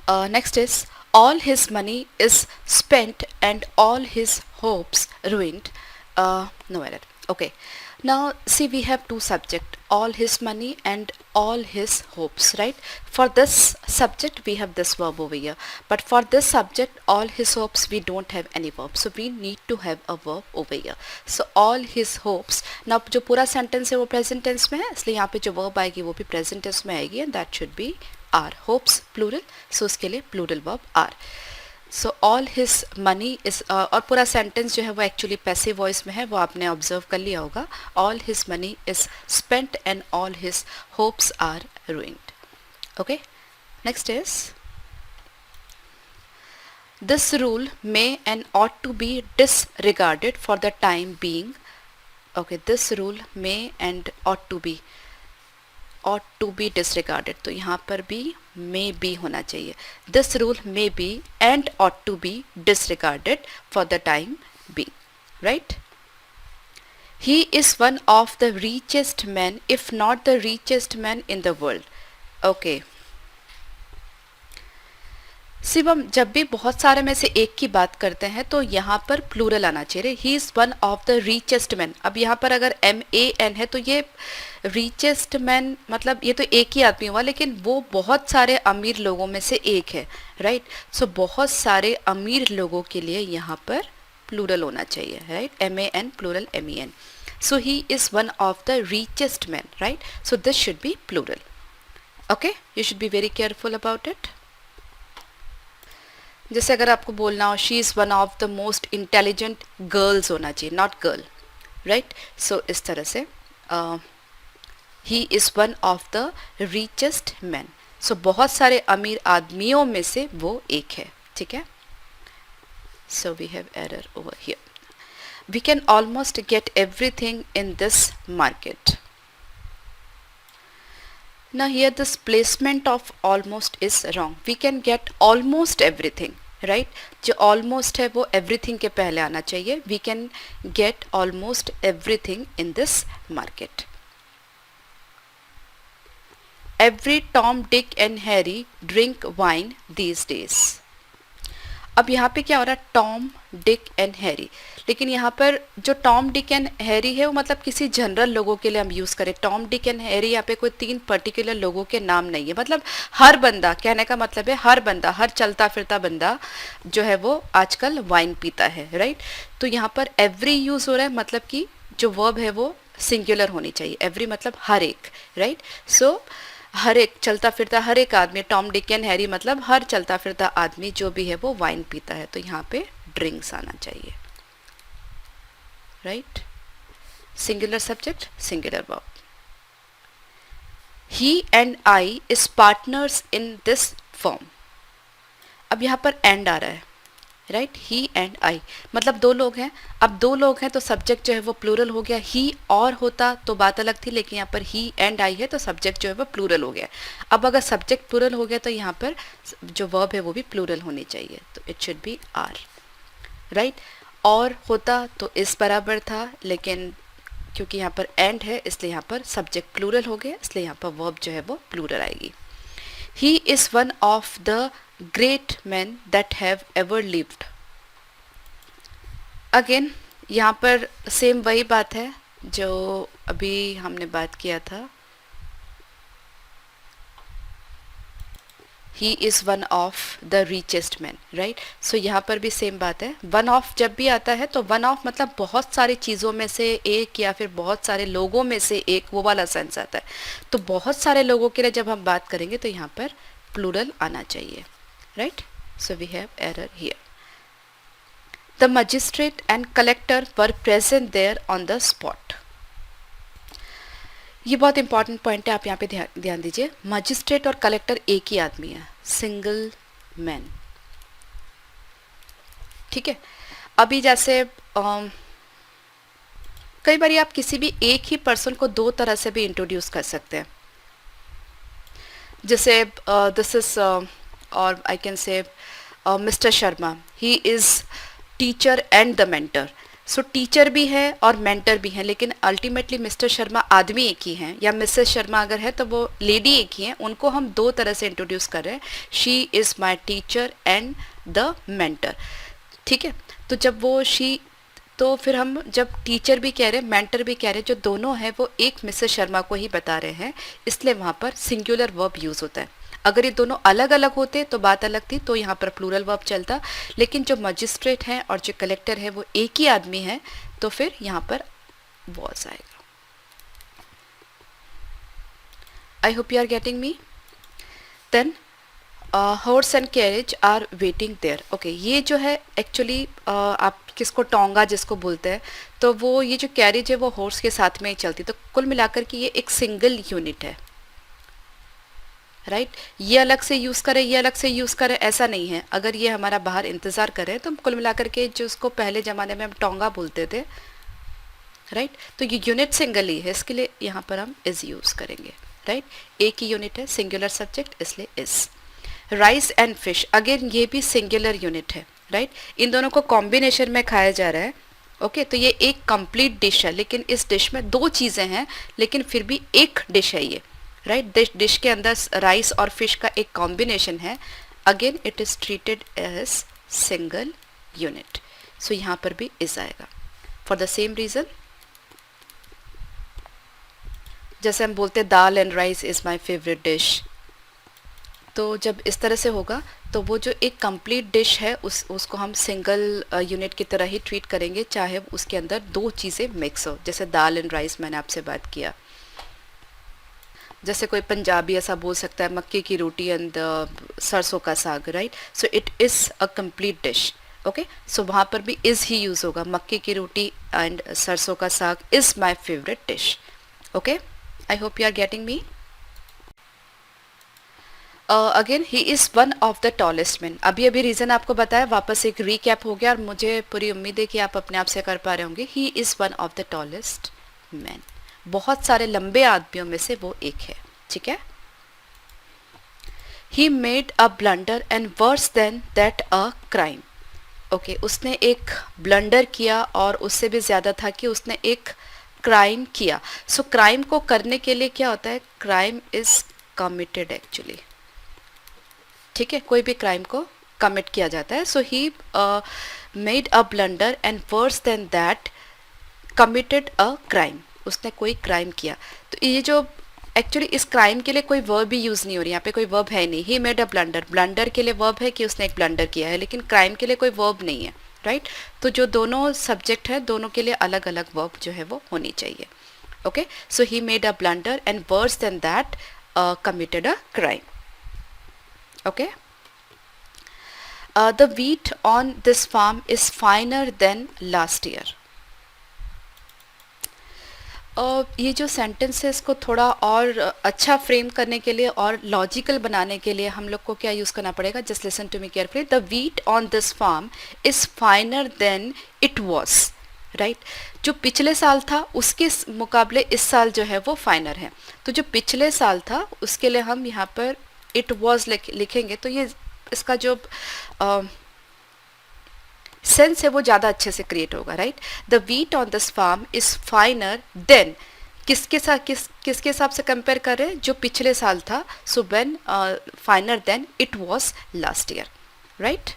Next is all his money is spent and all his hopes ruined. No error. Okay. Now see, we have two subject, all his money and all his hopes, right? For this subject we have this verb over here, but for this subject all his hopes we don't have any verb, so we need to have a verb over here. So all his hopes. Now जो पूरा sentence है वो present tense में है, इसलिए यहाँ पे जो verb आएगी वो भी present tense में आएगी, and that should be are. Hopes plural, so उसके लिए plural verb are. So all his money is और पूरा sentence जो है वो actually passive voice में है, वो आपने observe कर लिया होगा. All his money is spent and all his hopes are ruined. Okay, next is this rule may and ought to be disregarded for the time being. Okay, this rule may and ought to be disregarded, तो यहाँ पर भी may be होना चाहिए. This rule may be and ought to be disregarded for the time being, right? He is one of the richest men, if not the richest man in the world. Okay. सिर्फ हम जब भी बहुत सारे में से एक की बात करते हैं तो यहाँ पर प्लूरल आना चाहिए. ही is one of the richest man. अब यहाँ पर अगर MAN है तो ये रिचेस्ट मैन मतलब ये तो एक ही आदमी हुआ, लेकिन वो बहुत सारे अमीर लोगों में से एक है, राइट? सो बहुत सारे अमीर लोगों के लिए यहाँ पर प्लूरल होना चाहिए, right? MAN plural MEN. So he is one of the richest man, right? So this should be plural. Okay, you should be very careful about it. जैसे अगर आपको बोलना हो she is one of the most intelligent girls होना चाहिए, not girl, right? So इस तरह से he is one of the richest man. So बहुत सारे अमीर आदमियों में से वो एक है, ठीक है? So we have error over here. We can almost get everything in this market. Now here this placement of almost is wrong. We can get almost everything, right? जो almost है वो everything के पहले आना चाहिए. We can get almost everything in this market. Every Tom, Dick and Harry drink wine these days. अब यहाँ पे क्या हो रहा है? Tom, Dick and Harry. लेकिन यहाँ पर जो टॉम, डिक एंड हैरी है वो मतलब किसी जनरल लोगों के लिए हम यूज़ करें. टॉम, डिक एंड हैरी यहाँ पे कोई 3 पर्टिकुलर लोगों के नाम नहीं है. मतलब हर बंदा, कहने का मतलब है हर बंदा, हर चलता फिरता बंदा जो है वो आजकल वाइन पीता है, राइट? तो यहाँ पर एवरी यूज़ हो रहा है, मतलब कि जो वर्ब है वो सिंगुलर होनी चाहिए. एवरी मतलब हर एक, राइट? सो हर एक चलता फिरता हर एक आदमी, टॉम, डिक एंड हैरी मतलब हर चलता फिरता आदमी जो भी है वो वाइन पीता है. तो यहाँ पे ड्रिंक्स आना चाहिए, right? Singular subject, singular verb. He and I is partners in this firm. अब यहाँ पर एंड आ रहा है, राइट? ही एंड आई मतलब 2 लोग हैं. अब 2 लोग हैं तो सब्जेक्ट जो है वो प्लूरल हो गया. ही और होता तो बात अलग थी, लेकिन यहाँ पर ही एंड आई है तो सब्जेक्ट जो है वो प्लूरल हो गया. अब अगर सब्जेक्ट प्लूरल हो गया तो यहाँ पर जो वर्ब है वो भी प्लूरल होनी चाहिए. तो it should be are, right? और होता तो इस बराबर था, लेकिन क्योंकि यहाँ पर एंड है इसलिए यहाँ पर सब्जेक्ट प्लूरल हो गया, इसलिए यहाँ पर वर्ब जो है वो प्लूरल आएगी. ही is one of the great men that have ever lived. Again यहाँ पर सेम वही बात है जो अभी हमने बात किया था. He is one of the richest man, right? So यहाँ पर भी सेम बात है. वन ऑफ जब भी आता है तो वन ऑफ मतलब बहुत सारी चीज़ों में से एक या फिर बहुत सारे लोगों में से एक, वो वाला सेंस आता है. तो बहुत सारे लोगों के लिए जब हम बात करेंगे तो यहाँ पर प्लूरल आना चाहिए, right? So we have error here. The magistrate and collector were present there on the spot. ये बहुत इंपॉर्टेंट पॉइंट है, आप यहाँ पे ध्यान दीजिए. मजिस्ट्रेट और कलेक्टर एक ही आदमी है, सिंगल मैन, ठीक है? अभी जैसे कई बार आप किसी भी एक ही पर्सन को 2 तरह से भी इंट्रोड्यूस कर सकते हैं. जैसे this is or I can say Mr. Sharma, he is teacher and the mentor. So teacher भी है और मेंटर भी है, लेकिन अल्टीमेटली मिस्टर शर्मा आदमी एक ही हैं, या मिसेस शर्मा अगर है तो वो लेडी एक ही हैं। उनको हम दो तरह से इंट्रोड्यूस कर रहे हैं, she is my teacher and the mentor. ठीक है, तो जब वो शी, तो फिर हम जब टीचर भी कह रहे हैं मेंटर भी कह रहे हैं, जो दोनों हैं वो एक मिसेस शर्मा को ही बता रहे हैं, इसलिए वहाँ पर सिंगुलर वर्ब यूज़ होता है। अगर ये दोनों अलग अलग होते तो बात अलग थी, तो यहाँ पर प्लूरल वर्ब चलता, लेकिन जो मजिस्ट्रेट हैं और जो कलेक्टर है वो एक ही आदमी है, तो फिर यहाँ पर वॉज आएगा। I hope you are getting me. Then horse and carriage are waiting there. Okay, ये जो है एक्चुअली आप किसको टोंगा जिसको बोलते हैं, तो वो ये जो कैरेज है वो हॉर्स के साथ में ही चलती, तो कुल मिलाकर के ये एक सिंगल यूनिट है, राइट। ये अलग से यूज़ करें, ये अलग से यूज़ करें, ऐसा नहीं है। अगर ये हमारा बाहर इंतज़ार करें तो कुल मिलाकर के जो उसको पहले ज़माने में हम टोंगा बोलते थे, राइट, तो ये यूनिट सिंगल ही है, इसके लिए यहाँ पर हम इज़ यूज़ करेंगे, राइट। एक ही यूनिट है, सिंगुलर सब्जेक्ट, इसलिए is. Rice and fish, again ये भी सिंगुलर यूनिट है, राइट। इन दोनों को कॉम्बिनेशन में खाया जा रहा है। ओके, तो ये एक कंप्लीट डिश है, लेकिन इस डिश में दो चीज़ें हैं, लेकिन फिर भी एक डिश है ये, राइट। डिश के अंदर राइस और फिश का एक कॉम्बिनेशन है। Again it is treated as single unit, so यहाँ पर भी इज आएगा फॉर द सेम रीज़न। जैसे हम बोलते हैं dal and rice is my favourite dish, तो जब इस तरह से होगा तो वो जो एक कंप्लीट डिश है उसको हम सिंगल यूनिट की तरह ही ट्रीट करेंगे, चाहे उसके अंदर दो चीज़ें मिक्स हो, जैसे दाल एंड राइस मैंने आपसे बात किया। जैसे कोई पंजाबी ऐसा बोल सकता है मक्के की रोटी एंड सरसों का साग, right, so it is a complete dish. Okay, so वहाँ पर भी इज़ ही यूज़ होगा, मक्के की रोटी एंड सरसों का saag is my favourite dish. Okay, I hope you are getting me. Again he is one of the tallest man. अभी अभी रीज़न आपको बताया, वापस एक रीकैप हो गया, और मुझे पूरी उम्मीद है कि आप अपने आप से कर पा रहे होंगे। ही is one of the tallest man, बहुत सारे लंबे आदमियों में से वो एक है, ठीक है। ही made a blunder and worse than that a crime. Okay, उसने एक ब्लंडर किया और उससे भी ज़्यादा था कि उसने एक क्राइम किया। सो क्राइम को करने के लिए क्या होता है, क्राइम इज़ कमिटेड एक्चुअली, ठीक है, कोई भी क्राइम को कमिट किया जाता है। So he made a blunder and worse than that committed a crime, उसने कोई क्राइम किया। तो ये जो एक्चुअली इस क्राइम के लिए कोई वर्ब भी यूज़ नहीं हो रही, यहाँ पे कोई वर्ब है नहीं। ही मेड अ ब्लंडर, ब्लंडर के लिए वर्ब है कि उसने एक ब्लंडर किया है, लेकिन क्राइम के लिए कोई वर्ब नहीं है, राइट। तो जो दोनों सब्जेक्ट है, दोनों के लिए अलग अलग वर्ब जो है वो होनी चाहिए। Okay, so he made a blunder and worse than that committed a crime. Okay, the wheat on this farm is finer than last year. ये जो सेंटेंस है इसको थोड़ा और अच्छा फ्रेम करने के लिए और लॉजिकल बनाने के लिए हम लोग को क्या यूज़ करना पड़ेगा, just listen to me carefully. The wheat on this farm is finer then it was, right. जो पिछले साल था उसके मुकाबले इस साल जो है वो फाइनर है। तो जो पिछले साल था उसके लिए हम यहाँ पर इट वॉज लिखेंगे, तो ये इसका जो सेंस है वो ज़्यादा अच्छे से क्रिएट होगा, right. The wheat on this farm is finer then, किसके साथ किसके हिसाब से कंपेयर कर रहे हैं, जो पिछले साल था। So when finer then it was last year, right.